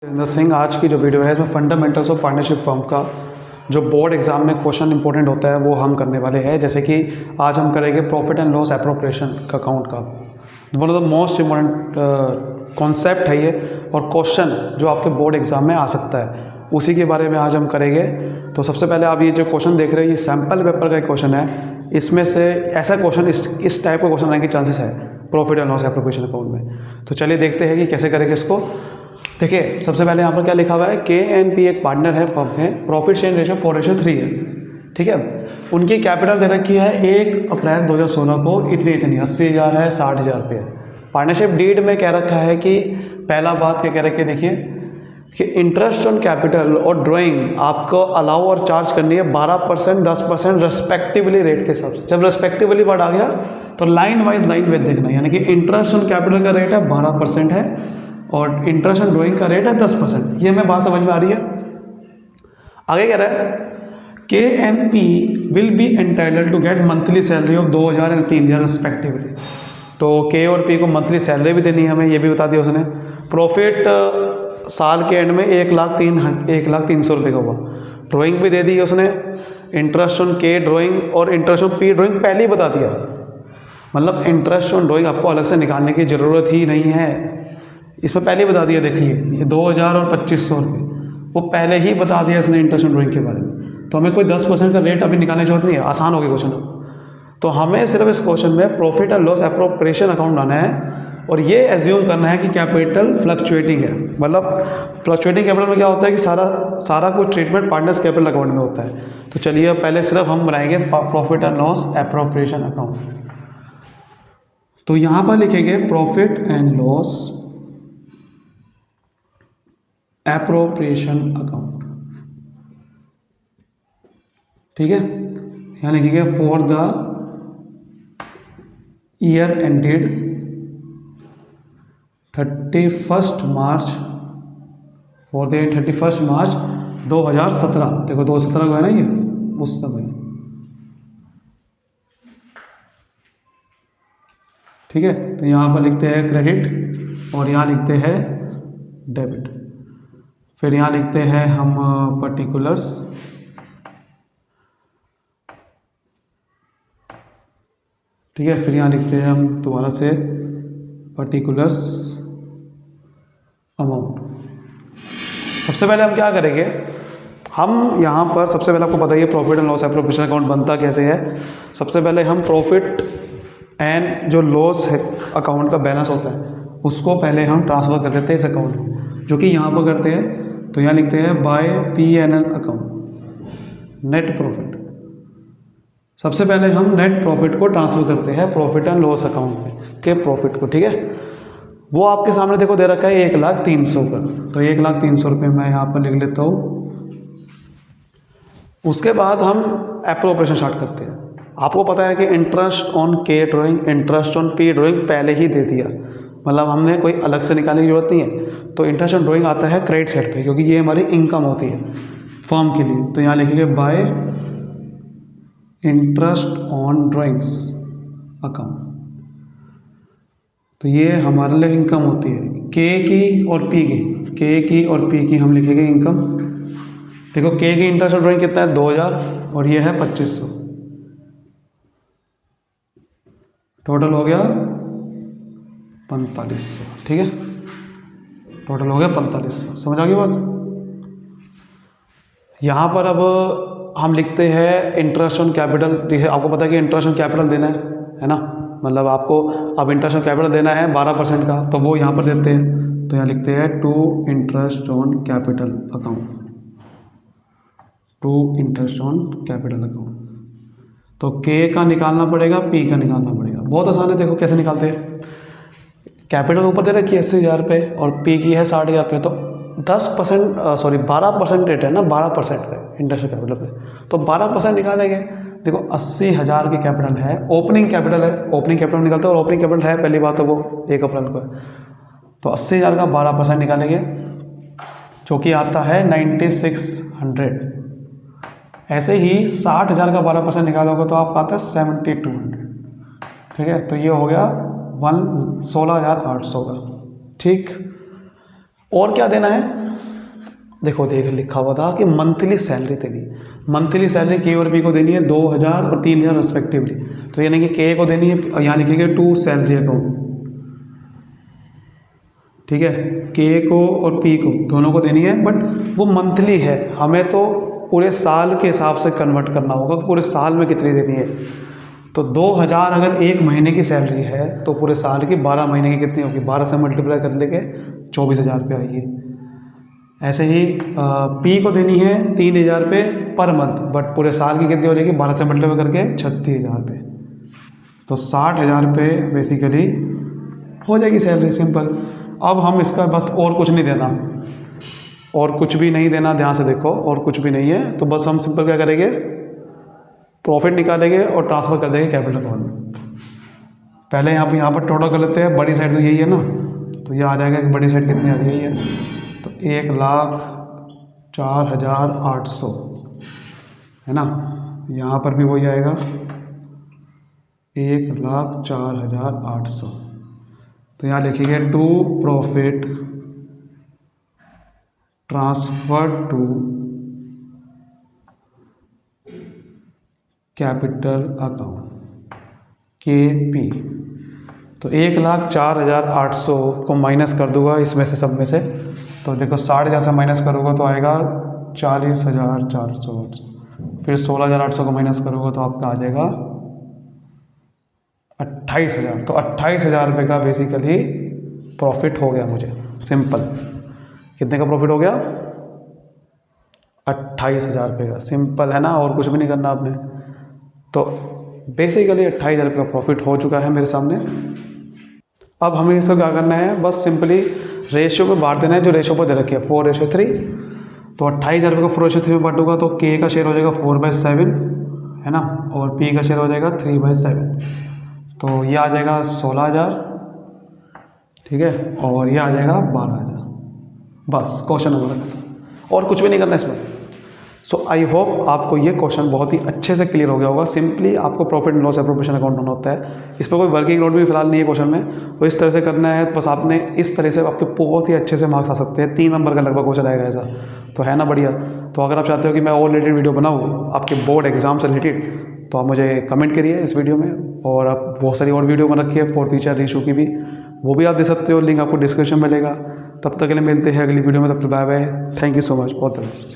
जितेंद्र सिंह। आज की जो वीडियो है इसमें फंडामेंटल्स ऑफ पार्टनरशिप फर्म का जो बोर्ड एग्जाम में क्वेश्चन इंपॉर्टेंट होता है वो हम करने वाले हैं। जैसे कि आज हम करेंगे प्रॉफिट एंड लॉस एप्रोप्रिएशन का अकाउंट का one of the most important concept है ये, और क्वेश्चन जो आपके बोर्ड एग्जाम में आ सकता है उसी के बारे में आज हम करेंगे। तो सबसे पहले आप ये जो क्वेश्चन देख रहे हैं ये सैम्पल पेपर का एक क्वेश्चन है। इसमें से ऐसा क्वेश्चन इस टाइप का क्वेश्चन आने के चांसेस है profit and loss appropriation account में। तो चलिए देखते हैं कि कैसे करेंगे इसको। देखिए सबसे पहले यहाँ पर क्या लिखा हुआ है, KNP एक पार्टनर है फर्म में, प्रॉफिट शेयरिंग रेशियो 4:3 है। ठीक है, उनकी कैपिटल दे रखी है 1 अप्रैल 2016 को इतनी 80,000 है, 60,000 रुपये है। पार्टनरशिप डीड में कह रखा है कि पहला बात क्या कह रखी है, देखिए कि इंटरेस्ट ऑन कैपिटल और ड्राइंग आपको अलाउ और चार्ज करनी है 12%, 10% रेस्पेक्टिवली रेट के हिसाब से। जब रेस्पेक्टिवली वर्ड आ गया तो लाइन वाइज देखना है, यानी कि इंटरेस्ट ऑन कैपिटल का रेट है 12% है और इंटरेस्ट ऑन ड्राइंग का रेट है 10%। ये हमें बात समझ में आ रही है। आगे कह रहा है KNP will be entitled to get monthly salary of 2,000 और 3,000 रिस्पेक्टिवली। तो K और P को मंथली सैलरी भी देनी है हमें, ये भी बता दिया उसने। प्रॉफिट साल के एंड में 1,03,00,000 रुपये का हुआ। ड्राइंग भी दे दी है उसने, इंटरेस्ट ऑन K ड्राइंग और इंटरेस्ट ऑन P ड्राइंग पहले ही बता दिया। मतलब इंटरेस्ट ऑन ड्राइंग आपको अलग से निकालने की ज़रूरत ही नहीं है, इसमें पहले ही बता दिया। देखिए ये 2,000 और 2,500 रुपये वो पहले ही बता दिया इसने इंटरेस्ट ऑन ड्राइंग के बारे में। तो हमें कोई 10% का रेट अभी निकालने की जरूरत नहीं है, आसान हो गया क्वेश्चन। तो हमें सिर्फ इस क्वेश्चन में profit and loss appropriation account लाना है और ये एज्यूम करना है कि कैपिटल फ्लक्चुएटिंग है। मतलब फ्लक्चुएटिंग कैपिटल में क्या होता है कि सारा कुछ ट्रीटमेंट पार्टनर्स कैपिटल अकाउंट में होता है। तो चलिए पहले सिर्फ हम बनाएंगे profit and loss appropriation account. तो यहाँ पर लिखेंगे profit and loss appropriation account. ठीक है, यहाँ लिखेंगे for the year ended 31 March, for the 31 मार्च 2017। देखो 2017 को है ना ये, उस समय। ठीक है, तो यहाँ पर लिखते हैं क्रेडिट और यहाँ लिखते हैं डेबिट। फिर यहाँ लिखते हैं हम पर्टिकुलर्स, ठीक है। फिर यहाँ लिखते हैं हम दोबारा से पर्टिकुलर्स अमाउंट। सबसे पहले हम क्या करेंगे, हम यहाँ पर सबसे पहले आपको बताइए profit and loss appropriation account बनता कैसे है। सबसे पहले हम प्रॉफिट एंड जो लॉस है अकाउंट का बैलेंस होता है उसको पहले हम ट्रांसफ़र कर देते हैं इस अकाउंट में, जो कि यहाँ पर करते हैं। तो यहाँ लिखते हैं by PNL account net profit. सबसे पहले हम नेट प्रॉफिट को ट्रांसफ़र करते हैं प्रॉफिट एंड लॉस अकाउंट में के प्रॉफिट को। ठीक है, वो आपके सामने देखो दे रखा है 1,03,00,000 का। तो 1,03,00,000 रुपये मैं यहाँ पर लिख लेता हूँ। उसके बाद हम एप्रोप्रिएशन स्टार्ट करते हैं। आपको पता है कि interest on K drawing, interest on P drawing पहले ही दे दिया, मतलब हमने कोई अलग से निकालने की जरूरत नहीं है। तो इंटरेस्ट ऑन ड्राइंग आता है क्रेडिट साइड पे, क्योंकि ये हमारी इनकम होती है फर्म के लिए। तो यहाँ लिखेंगे bye interest on drawings account. तो ये हमारे लिए इनकम होती है K की और P की, K की और P की हम लिखेंगे इनकम। देखो K की इंटरेस्ट ऑन ड्राइंग कितना है 2,000 और ये है 2,500, टोटल हो गया 4,500। ठीक है, टोटल हो गया 4,500। समझ आ गई बात। यहाँ पर अब हम लिखते हैं इंटरेस्ट ऑन कैपिटल। देखिए आपको पता है कि इंटरेस्ट ऑन कैपिटल देना है ना, मतलब आपको अब इंटरेस्ट ऑन कैपिटल देना है 12% का, तो वो यहाँ पर देते हैं। तो यहाँ लिखते हैं to interest on capital account, to interest on capital account. तो K का निकालना पड़ेगा, P का निकालना पड़ेगा। बहुत आसान है, देखो कैसे निकालते हैं। कैपिटल ऊपर दे रखी है 80,000 रुपये और P की है 60,000 रुपये। तो 12% रेट है ना, 12% का इंटरेस्ट कैपिटल पे, तो 12% निकालेंगे। देखो 80,000 की कैपिटल है, ओपनिंग कैपिटल है, ओपनिंग कैपिटल निकालते हैं और ओपनिंग कैपिटल है पहली बात तो वो 1 अप्रैल को है। तो 80,000 का 12% निकालेंगे जो कि आता है 9600। ऐसे ही 60,000 का 12% निकालोगे तो आपका आता है 7200। ठीक है, तो ये हो गया 16,800 का। ठीक, और क्या देना है, देखो लिखा हुआ था कि मंथली सैलरी देनी। मंथली सैलरी के और बी को देनी है 2000 और 3000 रिस्पेक्टिवली। तो यानी कि के को देनी है, यहाँ लिखेंगे टू सैलरी अकाउंट, ठीक है, के को और पी को दोनों को देनी है, बट वो मंथली है, हमें तो पूरे साल के हिसाब से कन्वर्ट करना होगा कि पूरे साल में कितनी देनी है। तो 2000 अगर एक महीने की सैलरी है तो पूरे साल की 12 महीने की कितनी होगी, 12 से मल्टीप्लाई कर लेके 24,000 रुपये आएगी। ऐसे ही पी को देनी है 3000 रुपये पर मंथ, बट पूरे साल की कितनी हो जाएगी, 12 से मल्टीप्लाई करके 36,000 रुपये। तो 60,000 रुपये बेसिकली हो जाएगी सैलरी, सिंपल। अब हम इसका बस और कुछ नहीं देना, और कुछ भी नहीं देना, ध्यान से देखो, और कुछ भी नहीं है। तो बस हम सिंपल क्या करेंगे, प्रॉफिट निकालेंगे और ट्रांसफ़र कर देंगे कैपिटल अकाउंट में। पहले यहाँ पर टोटल कर लेते हैं, बड़ी साइड तो यही है ना, तो ये आ जाएगा कि बड़ी साइड कितनी आ रही है, तो 1,04,800 है ना। यहाँ पर भी वही आएगा 1,04,800। तो यहाँ लिखिए to profit transfer to capital account KP। तो 1,04,800 को माइनस कर दूंगा इसमें से, सब में से। तो देखो 60,000 से माइनस करूँगा तो आएगा 40,400, फिर 16,800 को माइनस करूँगा तो आपका आ जाएगा 28,000। तो 28,000 रुपये का बेसिकली प्रॉफिट हो गया मुझे, सिंपल। कितने का प्रॉफिट हो गया, 28,000 रुपये का, सिंपल है ना, और कुछ भी नहीं करना आपने। तो बेसिकली 28,000 रुपये का प्रॉफिट हो चुका है मेरे सामने। अब हमें इसको क्या करना है, बस सिंपली रेशियो में बांट देना है, जो रेशियो पर दे रखी है 4:3। तो 28,000 रुपये का 4:3 में बांटूंगा तो के का शेयर हो जाएगा 4/7 है ना, और पी का शेयर हो जाएगा 3/7। तो ये आ जाएगा 16,000, ठीक है, और ये आ जाएगा 12,000। बस क्वेश्चन नंबर, और कुछ भी नहीं करना इसमें। सो आई होप आपको ये क्वेश्चन बहुत ही अच्छे से क्लियर हो गया होगा। सिंपली आपको profit and loss appropriation account होना होता है, इस पर कोई वर्किंग नोट भी फिलहाल नहीं है क्वेश्चन में। तो इस तरह से करना है, बस आपने इस तरह से आपके बहुत ही अच्छे से मार्क्स आ सकते हैं। 3 नंबर का लगभग क्वेश्चन आएगा ऐसा, तो है ना बढ़िया। तो अगर आप चाहते हो कि मैं और रिलेटेड वीडियो बनाऊँ आपके बोर्ड एग्जाम से रिलेटेड, तो आप मुझे कमेंट करिए इस वीडियो में, और आप बहुत सारी और वीडियो बना रखी है फॉर फ्यूचर रीशू की भी, वो भी आप दे सकते हो, लिंक आपको डिस्क्रिप्शन में मिलेगा। तब तक के लिए मिलते हैं अगली वीडियो में, तब तक bye bye, thank you so much, बहुत धन्यवाद।